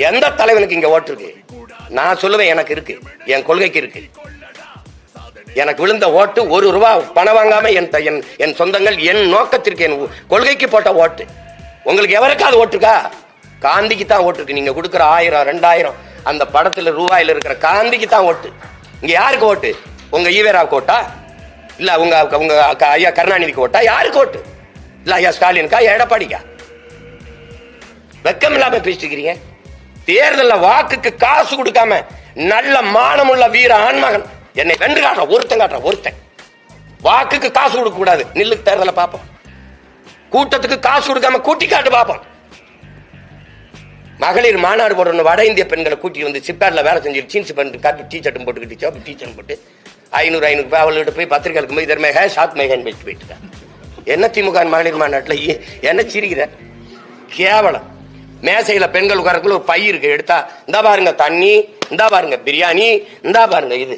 எந்த தலைவனுக்கு இங்க ஓட்டு இருக்கு? நான் சொல்லுவேன், எனக்கு இருக்கு, என் கொள்கைக்கு இருக்கு. எனக்கு விழுந்த ஓட்டு ₹1 பணம் வாங்காம என் சொந்தங்கள், என் நோக்கத்திற்கு, என் கொள்கைக்கு போட்ட ஓட்டு. உங்களுக்கு எவருக்காவது ஓட்டு இருக்கா? காந்திக்கு தான் ஓட்டு இருக்கு. நீங்க கொடுக்குற 1000 2000 அந்த படத்துல ரூபாயில இருக்கிற காந்திக்கு தான் ஓட்டு. இங்க யாருக்கு ஓட்டு? உங்க ஈவேராவுக்கு ஓட்டா? இல்ல உங்க ஐயா கருணாநிதிக்கு ஓட்டா? யாருக்கு ஓட்டு? இல்ல ஐயா ஸ்டாலினுக்கா, எடப்பாடிக்கா? வெக்கம் இல்லாம பேசிக்கிறீங்க. தேர்தலில் வாக்குக்கு காசு கொடுக்காம நல்ல மானமுள்ள வீர ஆண்மகன் என்னை வென்று காட்டுற ஒருத்தன் வாக்குக்கு காசு கொடுக்க கூடாது. நில்லு, தேர்தலை பார்ப்போம். கூட்டத்துக்கு காசு கொடுக்காம கூட்டி காட்டு பார்ப்போம். மகளிர் மாநாடு போடுற வட இந்திய பெண்களை கூட்டி வந்து சிப்காட்ல வேலை செஞ்சு ஜீன்ஸ் பேண்ட் காப்பி டீ ஷர்ட்டும் போட்டுக்கிட்டு டீச்சர் போட்டு 500 அவள்கிட்ட போய் பத்திரிகைக்கு போய் இதர்மேக சாத் மேகன் வச்சு போயிட்டு என்ன திமுக மகளிர் மாநாட்டில் என்ன சிரிக்கிற? கேவலம். மேசையில பெண்கள் உட்காரக்குள்ள ஒரு பை இருக்கு, எடுத்தா இந்தா பாருங்க தண்ணி, இந்தா பாருங்க பிரியாணி, இந்தா பாருங்க இது.